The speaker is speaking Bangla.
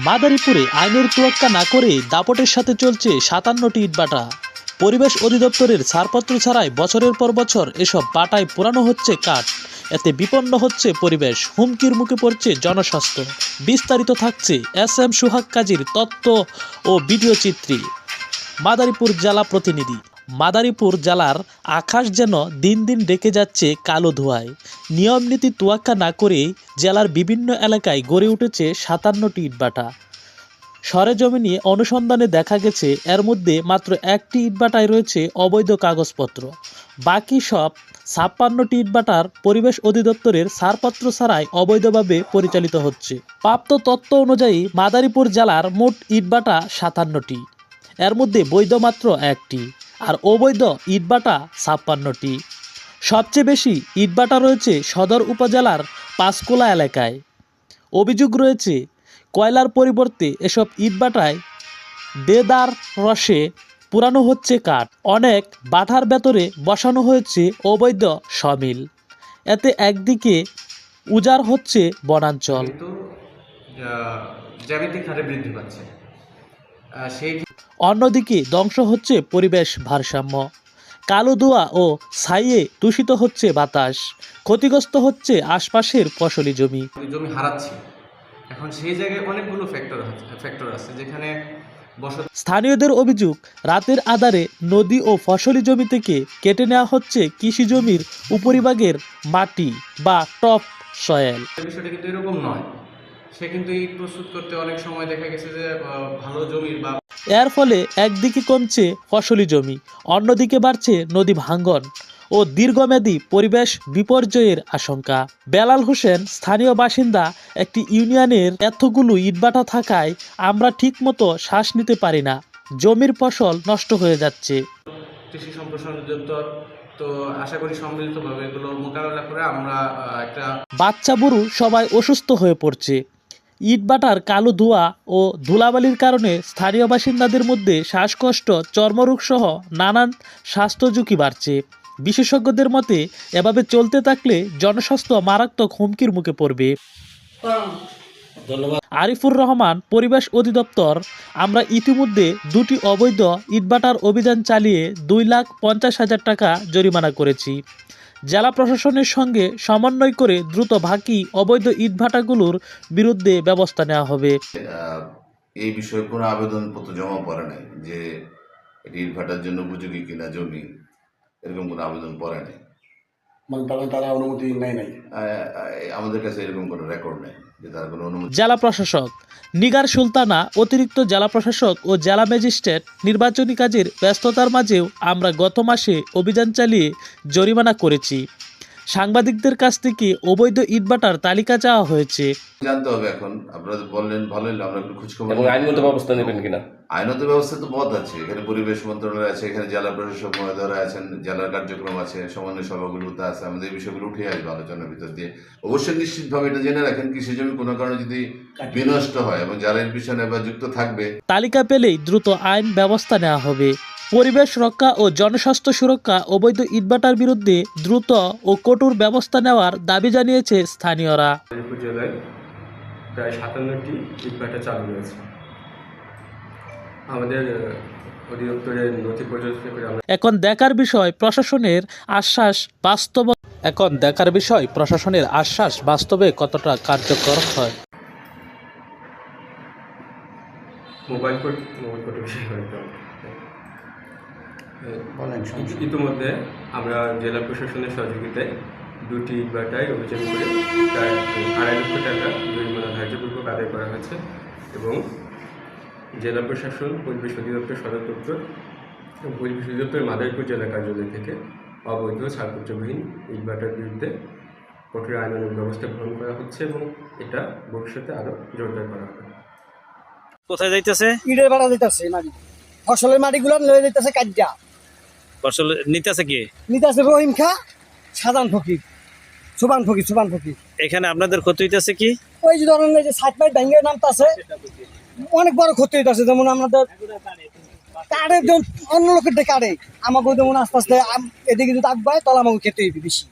মাদারীপুরে আইনের তোয়াক্কা না করে দাপটের সাথে চলছে ৫৭টি ইটভাটা। পরিবেশ অধিদপ্তরের ছাড়পত্র ছাড়াই বছরের পর বছর এসব ভাটায় পোড়ানো হচ্ছে কাঠ। এতে বিপন্ন হচ্ছে পরিবেশ, হুমকির মুখে পড়ছে জনস্বাস্থ্য। বিস্তারিত থাকছে SM সোহাগ কাজীর তথ্য ও ভিডিও চিত্রে। মাদারীপুর জেলা প্রতিনিধি। মাদারীপুর জেলার আকাশ যেন দিন দিন ডেকে যাচ্ছে কালো ধোঁয়ায়। নিয়ম নীতি তোয়াক্কা না করেই জেলার বিভিন্ন এলাকায় গড়ে উঠেছে ৫৭টি ইটভাটা। সরেজমিনে অনুসন্ধানে দেখা গেছে এর মধ্যে মাত্র একটি ইটভাটায় রয়েছে অবৈধ কাগজপত্র। বাকি সব ৫৬টি ইটভাটার পরিবেশ অধিদপ্তরের ছাড়পত্র ছাড়াই অবৈধভাবে পরিচালিত হচ্ছে। প্রাপ্ত তথ্য অনুযায়ী মাদারীপুর জেলার মোট ইটভাটা ৫৭টি, এর মধ্যে বৈধ মাত্র একটি আর অবৈধ ইটভাটা ৫৬টি। সবচেয়ে বেশি ইটভাটা রয়েছে সদর উপজেলার পাঁচকোলা এলাকায়। অভিযোগ রয়েছে কয়লার পরিবর্তে এসব ইটভাটায় দেদার রসে পুরানো হচ্ছে কাঠ। অনেক ভাটার ভেতরে বসানো হয়েছে অবৈধ সমিল। এতে একদিকে উজাড় হচ্ছে বনাঞ্চল, জ্যামিতিক হারে বৃদ্ধি পাচ্ছে, অন্যদিকে ধ্বংস হচ্ছে পরিবেশ ভারসাম্য। কালো ধোঁয়া ও ছাইয়ে দূষিত হচ্ছে বাতাস, ক্ষতিগ্রস্ত হচ্ছে আশপাশের ফসলি জমি হারাচ্ছি। এখন সেই জায়গায় অনেকগুলো ফ্যাক্টর আছে যেখানে স্থানীয়দের অভিযোগ, রাতের আধারে নদী ও ফসলি জমি থেকে কেটে নেওয়া হচ্ছে কৃষি জমির উপরিভাগের মাটি বা টপ সয়েল। বিষয়টা কিন্তু এরকম নয়। সে কিন্তু ইট প্রস্তুত করতে অনেক সময় দেখা গেছে যে ভালো জমির বা এর ফলে একদিকে কমছে ফসলি জমি, অন্যদিকে বাড়ছে নদী ভাঙ্গন ও দীর্ঘমেয়াদী পরিবেশ বিপর্যয়ের আশঙ্কা। বেলাল হোসেন স্থানীয় বাসিন্দা, একটি ইউনিয়নের এতগুলো ইটভাটা থাকায় আমরা ঠিকমতো শ্বাস নিতে পারি না, জমির ফসল নষ্ট হয়ে যাচ্ছে। কৃষি সম্প্রসারণ অধিদপ্তর তো আশা করি সম্মিলিতভাবে এগুলো মোকাবেলা করে আমরা একটা বাচ্চা বুড়ো সবাই অসুস্থ হয়ে পড়ছে। ইটভাটার কালো ধোঁয়া ও ধুলাবালির কারণে স্থানীয় বাসিন্দাদের মধ্যে শ্বাসকষ্ট, চর্মরোগ সহ নানান স্বাস্থ্য ঝুঁকি বাড়ছে। বিশেষজ্ঞদের মতে এভাবে চলতে থাকলে জনস্বাস্থ্য মারাত্মক হুমকির মুখে পড়বে। আরিফুর রহমান, পরিবেশ অধিদপ্তর। আমরা ইতিমধ্যে 2টি অবৈধ ইটভাটার অভিযান চালিয়ে 2,50,000 টাকা জরিমানা করেছি। জেলা প্রশাসনের সঙ্গে সমন্বয় করে দ্রুত বাকি অবৈধ ইটভাটাগুলোর বিরুদ্ধে ব্যবস্থা নেওয়া হবে। এই বিষয়ে কোনো আবেদনপত্র জমা পড়ে নাই যে এটি ইটভাটার জন্য উপযোগী কিনা জমি, এরকম কোনো আবেদন পড়ে নাই। মানে তারা অনুমতি নেয় নাই, আমাদের কাছে এরকম কোনো রেকর্ড নেই যে তারা কোনো অনুমতি। জেলা প্রশাসক নিগার সুলতানা, অতিরিক্ত জেলা প্রশাসক ও জেলা ম্যাজিস্ট্রেট নির্বাচনী কাজের ব্যস্ততার মাঝেও আমরা গত মাসে অভিযান চালিয়ে জরিমানা করেছি। সাংবাদিকদের কাছ থেকে অবৈধ ইটভাটার তালিকা চাওয়া হয়েছে। জানতে হবে এখন, আপনারা বললেন ভালোই, আমরা একটু খোঁজখবর। এবং আইনগত ব্যবস্থা নেবেন কিনা? আইনত ব্যবস্থা তো পথ আছে, এখানে পরিবেশ মন্ত্রণালয় আছে, এখানে জেলা প্রশাসক মহোদয়রা আছেন, জেলার কার্যক্রম আছে, সমন্বয় সভাগুলোতে আছে, আমাদের এই বিষয়গুলো উঠে আসবে আলোচনার ভিতর দিয়ে। অবশ্যই নিশ্চিতভাবে এটা জেনে রাখেন, কৃষি জমি কোনো কারণে যদি বিনষ্ট হয় এবং যারা এর পিছনে বা যুক্ত থাকবে, তালিকা পেলেই দ্রুত আইন ব্যবস্থা নেওয়া হবে। পরিবেশ রক্ষা ও জনস্বাস্থ্য সুরক্ষা, অবৈধ ইটভাটার বিরুদ্ধে দ্রুত ও কঠোর ব্যবস্থা নেওয়ার দাবি জানিয়েছে স্থানীয়রা। মাদারীপুর জেলায় প্রায় 57টি ইটভাটা চালু রয়েছে। আমাদের অধিদপ্তরের নথি পর্যালোচনা করে এখন দেখার বিষয় প্রশাসনের আশ্বাস বাস্তবে কতটা কার্যকর হয়। মোবাইল কোর্ট বিষয় ইতিমধ্যে আমরা জেলা প্রশাসনের সহযোগিতায় 2টি ইটভাটায় অভিযান করে প্রায় 2.5 লক্ষ টাকা জরিমানা ধার্যপূর্বক আদায় করা হয়েছে এবং জেলা প্রশাসন, পরিবেশ অধিদপ্তর সদর দপ্তর এবং পরিবেশ অধিদপ্তরের মাদারীপুর জেলা কার্যালয় থেকে অবৈধ ছাড়পত্রবিহীন ইটভাটার বিরুদ্ধে কঠোর আইনানুগ ব্যবস্থা গ্রহণ করা হচ্ছে এবং এটা ভবিষ্যতে আরও জোরদার করা হবে। কোথায় যাইতেছে? ইটের ভাড়া দিতেছে মাটি, ফসলের মাটিগুলো লয়ে দিতেছে কাজ্জা। ফসল নিতেছে কি? নিতেছে রহিম খা, সাধারণ ফকির, সুবান ফকির। এখানে আপনাদের ক্ষতি হইতেছে কি? ওই যে ধরেন যে 60 মাইল ভেঙে নামতেছে, অনেক বড় ক্ষতি হইতেছে। যেমন আমাদের কাড়ে, অন্য লোকের কাড়ে আমাকে যেমন আস্তে আস্তে এদিকে যদি আগবায় তাহলে আমাকে খেতে হইবে বেশি।